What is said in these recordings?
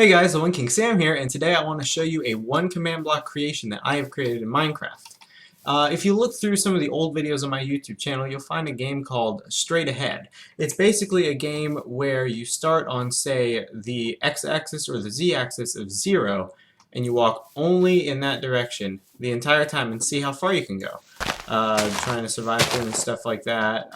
Hey guys, the One King Sam here, and today I want to show you a one command block creation that I have created in Minecraft. If you look through some of the old videos on my YouTube channel, you'll find a game called Straight Ahead. It's basically a game where you start on, say, the x-axis or the z-axis of 0, and you walk only in that direction the entire time and see how far you can go. Trying to survive through and stuff like that.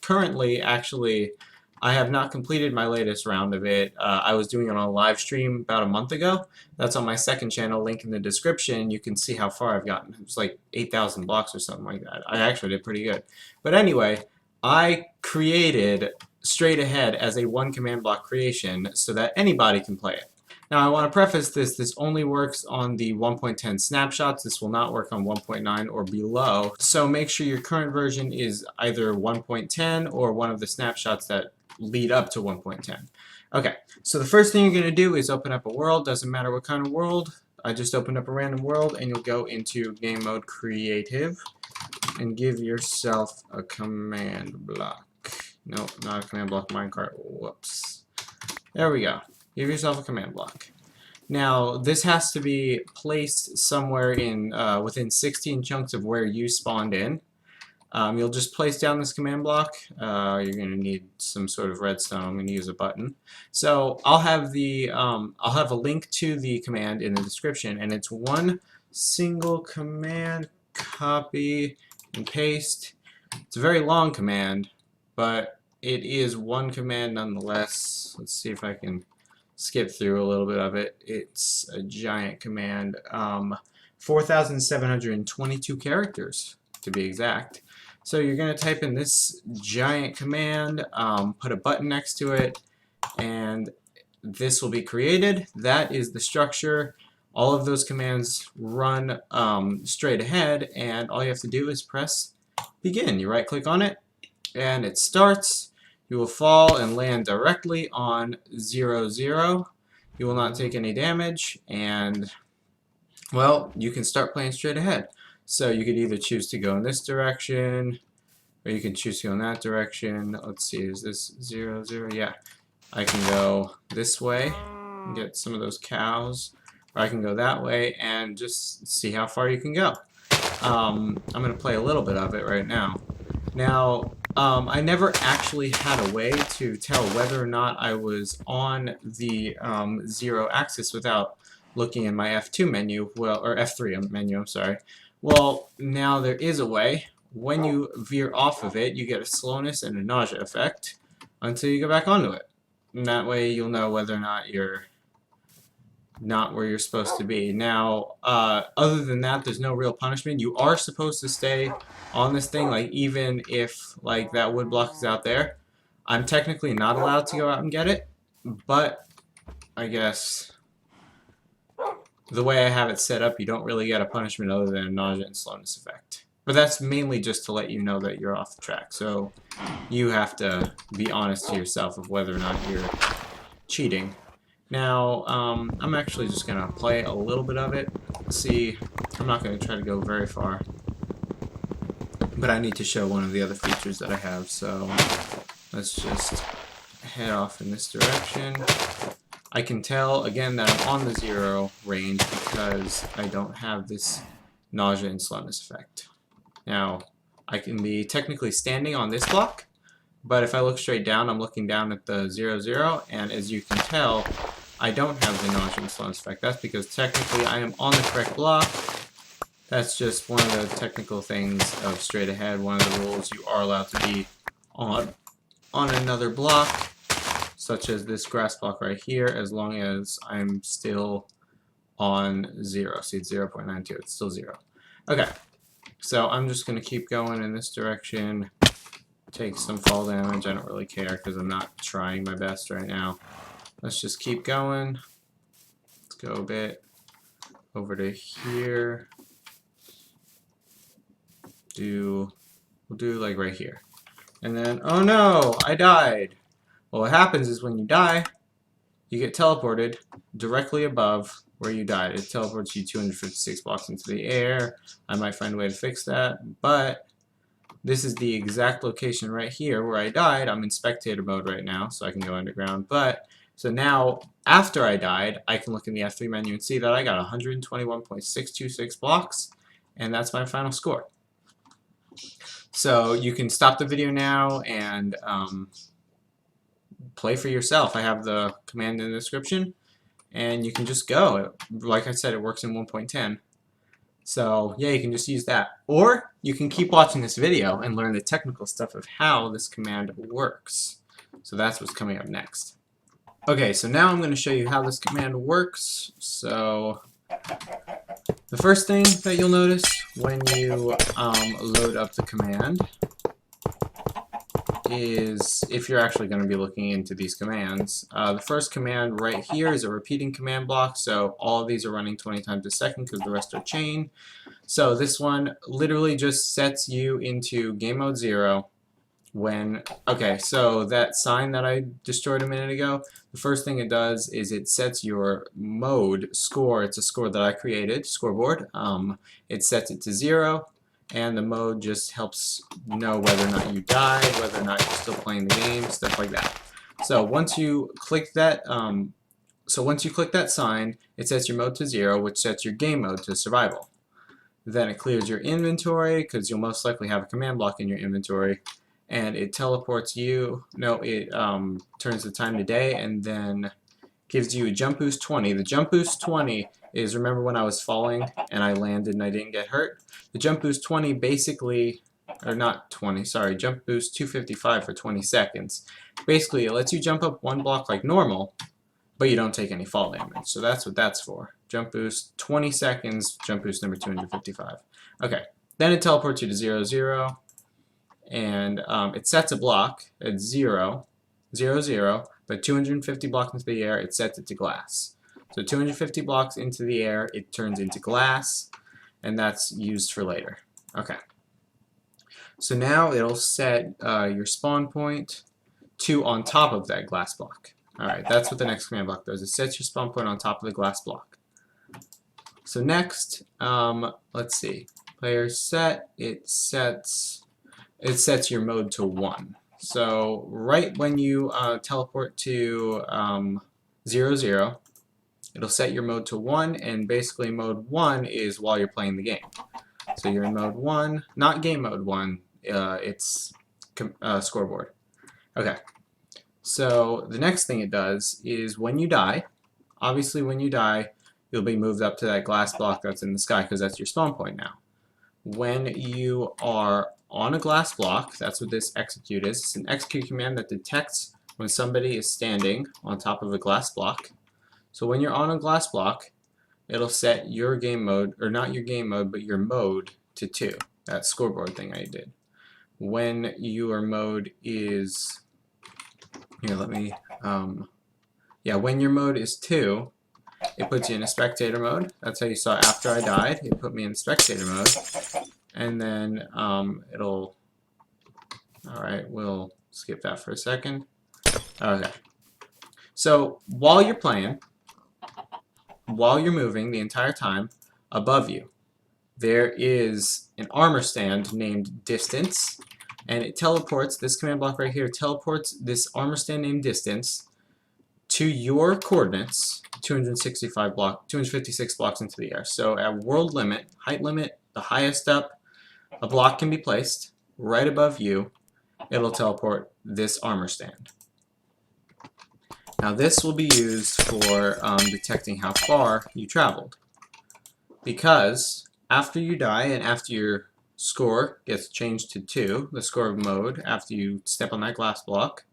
Currently, actually, I have not completed my latest round of it. I was doing it on a live stream about a month ago. That's on my second channel, link in the description. You can see how far I've gotten. It was like 8,000 blocks or something like that. I actually did pretty good. But anyway, I created Straight Ahead as a one command block creation so that anybody can play it. Now I want to preface this only works on the 1.10 snapshots. This will not work on 1.9 or below. So make sure your current version is either 1.10 or one of the snapshots that lead up to 1.10. Okay, so the first thing you're going to do is open up a world. Doesn't matter what kind of world. I just opened up a random world, and you'll go into game mode creative and give yourself a command block. No, not a command block, minecart. Whoops. There we go. Give yourself a command block. Now, this has to be placed somewhere in within 16 chunks of where you spawned in. You'll just place down this command block. You're going to need some sort of redstone. I'm going to use a button. So I'll have a link to the command in the description, and it's one single command. Copy and paste. It's a very long command, but it is one command nonetheless. Let's see if I can skip through a little bit of it. It's a giant command. 4,722 characters to be exact. So you're going to type in this giant command, put a button next to it, and this will be created. That is the structure. All of those commands run straight ahead, and all you have to do is press begin. You right click on it, and it starts. You will fall and land directly on 0, 0. You will not take any damage, and well, you can start playing straight ahead. So you could either choose to go in this direction, or you can choose to go in that direction. Let's see, is this 0, 0? Yeah. I can go this way and get some of those cows, or I can go that way and just see how far you can go. I'm going to play a little bit of it right now. Now, I never actually had a way to tell whether or not I was on the 0 axis without looking in my F2 menu, well, or F3 menu, I'm sorry. Well, now there is a way. When you veer off of it, you get a slowness and a nausea effect until you go back onto it. And that way you'll know whether or not you're not where you're supposed to be. Now, other than that, there's no real punishment. You are supposed to stay on this thing, like even if like that wood block is out there. I'm technically not allowed to go out and get it, but I guess the way I have it set up, you don't really get a punishment other than a nausea and slowness effect. But that's mainly just to let you know that you're off the track. So you have to be honest to yourself of whether or not you're cheating. Now, I'm actually just going to play a little bit of it. See, I'm not going to try to go very far. But I need to show one of the other features that I have. So let's just head off in this direction. I can tell, again, that I'm on the 0 range because I don't have this nausea and slowness effect. Now, I can be technically standing on this block, but if I look straight down, I'm looking down at the 0, 0, and as you can tell, I don't have the nausea and slowness effect. That's because technically I am on the correct block. That's just one of the technical things of straight ahead. One of the rules, you are allowed to be on another block, such as this grass block right here, as long as I'm still on 0. See, it's 0.92. It's still 0. Okay, so I'm just going to keep going in this direction, take some fall damage. I don't really care because I'm not trying my best right now. Let's just keep going. Let's go a bit over to here. We'll do like right here. And then, oh no, I died. Well, what happens is when you die, you get teleported directly above where you died. It teleports you 256 blocks into the air. I might find a way to fix that, but this is the exact location right here where I died. I'm in spectator mode right now, so I can go underground, but So now, after I died, I can look in the F3 menu and see that I got 121.626 blocks, and that's my final score. So you can stop the video now and play for yourself. I have the command in the description, and you can just go. Like I said, it works in 1.10. So yeah, you can just use that. Or you can keep watching this video and learn the technical stuff of how this command works. So that's what's coming up next. Okay, so now I'm going to show you how this command works. So the first thing that you'll notice when you load up the command is, if you're actually going to be looking into these commands, the first command right here is a repeating command block, so all of these are running 20 times a second because the rest are chain. So this one literally just sets you into game mode 0 when, okay, so that sign that I destroyed a minute ago, the first thing it does is it sets your mode score. It's a score that I created, scoreboard. It sets it to 0, and the mode just helps know whether or not you died, whether or not you're still playing the game, stuff like that. So once you click that, sign, it sets your mode to 0, which sets your game mode to survival. Then it clears your inventory, because you'll most likely have a command block in your inventory, and it teleports you, it turns the time to day, and then gives you a jump boost 20. The jump boost 20 is, remember when I was falling and I landed and I didn't get hurt? The jump boost 20 basically, or not 20, sorry, jump boost 255 for 20 seconds. Basically, it lets you jump up one block like normal, but you don't take any fall damage. So that's what that's for. Jump boost 20 seconds, jump boost number 255. Okay, then it teleports you to 0, 0, and it sets a block at 0, 0, 0, but 250 blocks into the air, it sets it to glass. So 250 blocks into the air, it turns into glass, and that's used for later. Okay. So now it'll set your spawn point to on top of that glass block. Alright, that's what the next command block does. It sets your spawn point on top of the glass block. So next, let's see. Player set, it sets your mode to 1. So right when you teleport to 0, 0, it'll set your mode to 1, and basically mode 1 is while you're playing the game. So you're in mode 1, not game mode 1, it's scoreboard. Okay, so the next thing it does is when you die, obviously when you die, you'll be moved up to that glass block that's in the sky because that's your spawn point now. When you are on a glass block, that's what this execute is. It's an execute command that detects when somebody is standing on top of a glass block. So when you're on a glass block, it'll set your game mode, or not your game mode, but your mode to 2. That scoreboard thing I did. When your mode is, here, let me, when your mode is 2, it puts you in a spectator mode. That's how you saw after I died. It put me in spectator mode. And then it'll, alright, we'll skip that for a second. Okay. So while you're playing, while you're moving the entire time, above you, there is an armor stand named Distance, and it teleports, this command block right here, teleports this armor stand named Distance to your coordinates, 256 blocks into the air. So at world limit, height limit, the highest up a block can be placed, right above you, it'll teleport this armor stand. Now this will be used for detecting how far you traveled. Because after you die and after your score gets changed to 2, the score of mode, after you step on that glass block,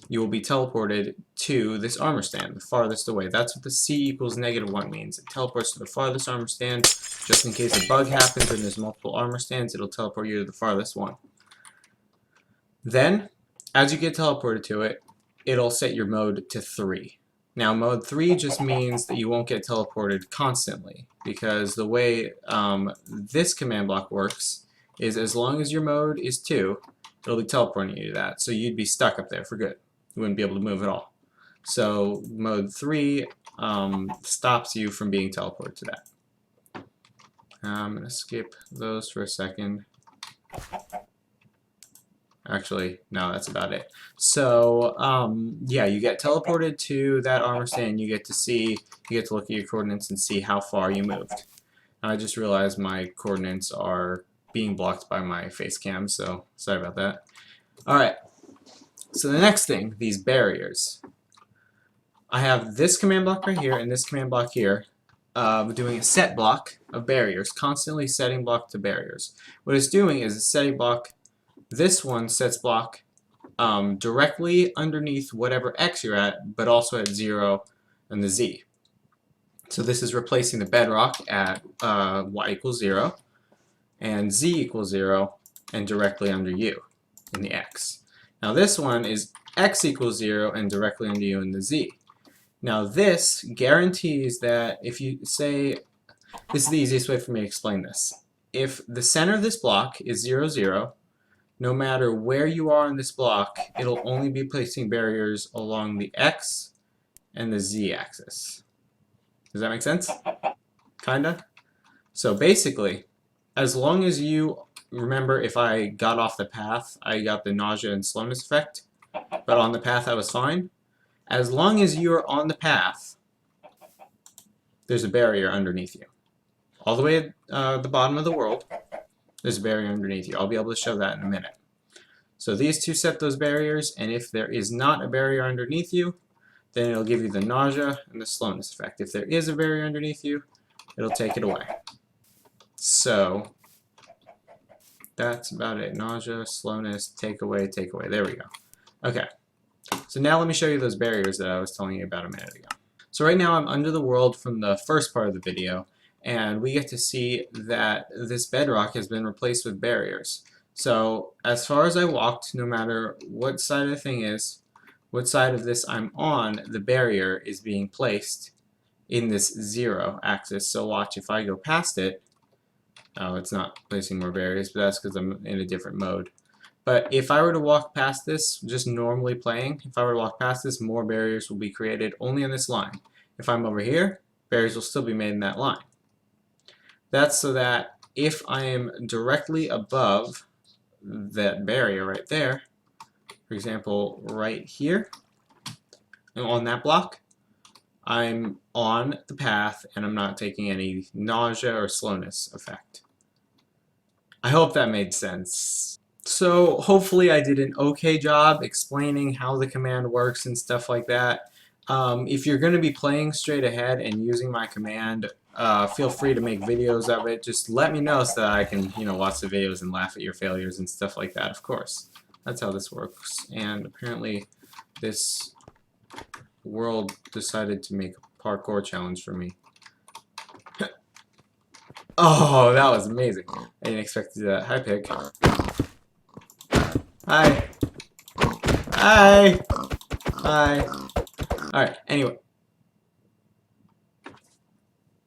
you will be teleported to this armor stand, the farthest away. That's what the C equals -1 means. It teleports to the farthest armor stand. Just in case a bug happens and there's multiple armor stands, it'll teleport you to the farthest one. Then, as you get teleported to it, it'll set your mode to 3. Now, mode 3 just means that you won't get teleported constantly, because the way this command block works is as long as your mode is 2, it'll be teleporting you to that, so you'd be stuck up there for good. You wouldn't be able to move at all. So mode 3 stops you from being teleported to that. I'm going to skip those for a second. Actually, no, that's about it. So, yeah, you get teleported to that armor stand. You get to look at your coordinates and see how far you moved. I just realized my coordinates are being blocked by my face cam, so sorry about that. Alright, so the next thing, these barriers. I have this command block right here and this command block here, doing a set block of barriers, constantly setting block to barriers. What it's doing is it's setting block. This one sets block directly underneath whatever X you're at, but also at 0 and the Z. So this is replacing the bedrock at Y equals 0 and Z equals 0 and directly under you in the X. Now this one is X equals 0 and directly under you in the Z. Now this guarantees that if you say, this is the easiest way for me to explain this. If the center of this block is 0, 0, no matter where you are in this block, it'll only be placing barriers along the X and the Z axis. Does that make sense? Kinda? So basically, as long as you remember, if I got off the path, I got the nausea and slowness effect, but on the path I was fine. As long as you're on the path, there's a barrier underneath you. All the way at the bottom of the world, there's a barrier underneath you. I'll be able to show that in a minute. So these two set those barriers, and if there is not a barrier underneath you, then it'll give you the nausea and the slowness effect. If there is a barrier underneath you, it'll take it away. So that's about it. Nausea, slowness, take away, take away. There we go. Okay. So now let me show you those barriers that I was telling you about a minute ago. So right now I'm under the world from the first part of the video, and we get to see that this bedrock has been replaced with barriers. So as far as I walked, no matter what side of the thing is, what side of this I'm on, the barrier is being placed in this 0 axis. So watch, if I go past it, oh, it's not placing more barriers, but that's because I'm in a different mode. But if I were to walk past this, just normally playing, if I were to walk past this, more barriers will be created only on this line. If I'm over here, barriers will still be made in that line. That's so that if I am directly above that barrier right there, for example, right here, and on that block, I'm on the path and I'm not taking any nausea or slowness effect. I hope that made sense. So hopefully I did an okay job explaining how the command works and stuff like that. If you're going to be playing straight ahead and using my command, feel free to make videos of it. Just let me know so that I can, watch the videos and laugh at your failures and stuff like that, of course. That's how this works. And apparently this world decided to make a parkour challenge for me. Oh, that was amazing. I didn't expect to do that. Hi, Pig. Hi. Hi. Hi. Alright, anyway.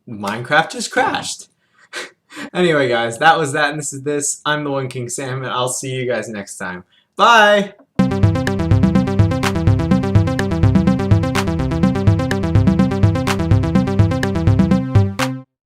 Minecraft just crashed. Anyway, guys, that was that, and this is this. I'm the One King Sam, and I'll see you guys next time. Bye!